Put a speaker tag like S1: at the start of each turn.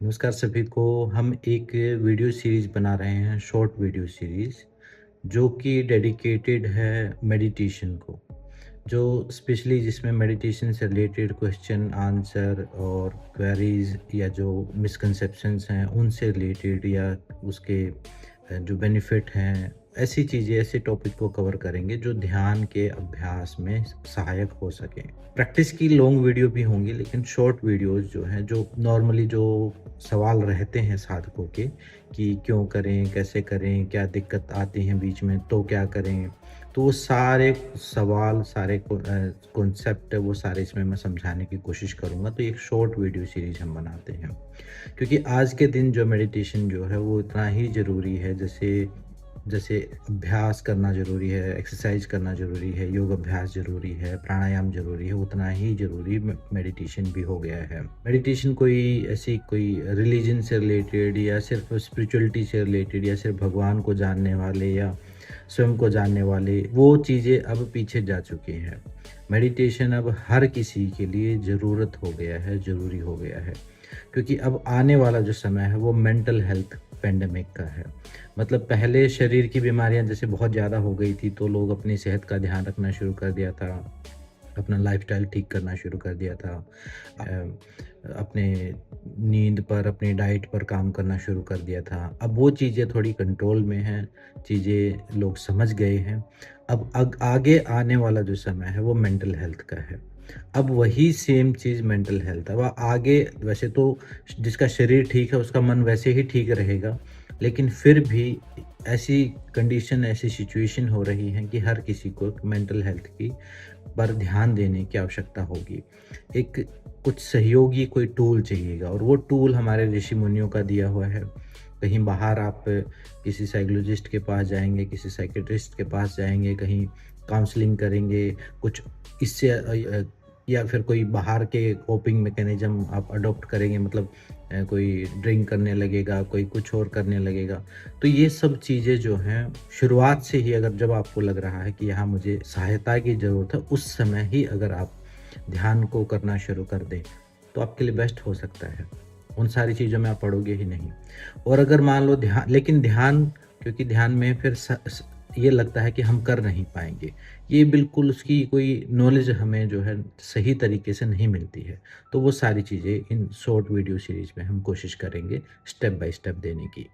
S1: नमस्कार सभी को। हम एक वीडियो सीरीज़ बना रहे हैं, शॉर्ट वीडियो सीरीज़, जो कि डेडिकेटेड है मेडिटेशन को। जो स्पेशली जिसमें मेडिटेशन से रिलेटेड क्वेश्चन आंसर और क्वेरीज या जो मिसकंसेप्शंस हैं उनसे रिलेटेड या उसके जो बेनिफिट हैं, ऐसी चीज़ें, ऐसे टॉपिक को कवर करेंगे जो ध्यान के अभ्यास में सहायक हो सकें। प्रैक्टिस की लॉन्ग वीडियो भी होंगी, लेकिन शॉर्ट वीडियोस जो हैं, जो नॉर्मली जो सवाल रहते हैं साधकों के कि क्यों करें, कैसे करें, क्या दिक्कत आती हैं बीच में तो क्या करें, तो वो सारे सवाल, सारे कॉन्सेप्ट वो सारे इसमें मैं समझाने की कोशिश करूँगा। तो एक शॉर्ट वीडियो सीरीज़ हम बनाते हैं, क्योंकि आज के दिन जो मेडिटेशन जो है वो इतना ही ज़रूरी है, जैसे जैसे अभ्यास करना ज़रूरी है, एक्सरसाइज करना ज़रूरी है, योग अभ्यास ज़रूरी है, प्राणायाम ज़रूरी है, उतना ही ज़रूरी मेडिटेशन भी हो गया है। मेडिटेशन कोई ऐसी कोई रिलीजन से रिलेटेड या सिर्फ स्पिरिचुअलिटी से रिलेटेड या सिर्फ भगवान को जानने वाले या स्वयं को जानने वाले, वो चीज़ें अब पीछे जा चुकी हैं। मेडिटेशन अब हर किसी के लिए ज़रूरत हो गया है, ज़रूरी हो गया है, क्योंकि अब आने वाला जो समय है वो मेंटल हेल्थ पेंडेमिक का है। मतलब पहले शरीर की बीमारियां जैसे बहुत ज़्यादा हो गई थी, तो लोग अपनी सेहत का ध्यान रखना शुरू कर दिया था, अपना लाइफस्टाइल ठीक करना शुरू कर दिया था, अपने नींद पर, अपनी डाइट पर काम करना शुरू कर दिया था। अब वो चीज़ें थोड़ी कंट्रोल में हैं, चीज़ें लोग समझ गए हैं। अब आगे आने वाला जो समय है वो मेंटल हेल्थ का है। अब वही सेम चीज़ मेंटल हेल्थ, अब आगे वैसे तो जिसका शरीर ठीक है उसका मन वैसे ही ठीक रहेगा, लेकिन फिर भी ऐसी कंडीशन, ऐसी सिचुएशन हो रही है कि हर किसी को मेंटल हेल्थ की पर ध्यान देने की आवश्यकता होगी। एक कुछ सहयोगी कोई टूल चाहिएगा, और वो टूल हमारे ऋषि मुनियों का दिया हुआ है। कहीं बाहर आप किसी साइकोलॉजिस्ट के पास जाएँगे, किसी साइकियाट्रिस्ट के पास जाएँगे, कहीं काउंसलिंग करेंगे, कुछ इससे या फिर कोई बाहर के कोपिंग मैकेनिज़्म आप अडॉप्ट करेंगे, मतलब कोई ड्रिंक करने लगेगा, कोई कुछ और करने लगेगा। तो ये सब चीज़ें जो हैं, शुरुआत से ही अगर जब आपको लग रहा है कि यहाँ मुझे सहायता की ज़रूरत है, उस समय ही अगर आप ध्यान को करना शुरू कर दें, तो आपके लिए बेस्ट हो सकता है। उन सारी चीज़ों में आप पड़ोगे ही नहीं। और अगर मान लो लेकिन ध्यान, क्योंकि ध्यान में फिर ये लगता है कि हम कर नहीं पाएँगे। ये बिल्कुल उसकी कोई नॉलेज हमें जो है सही तरीके से नहीं मिलती है। तो वो सारी चीज़ें इन शॉर्ट वीडियो सीरीज़ में हम कोशिश करेंगे स्टेप बाय स्टेप देने की।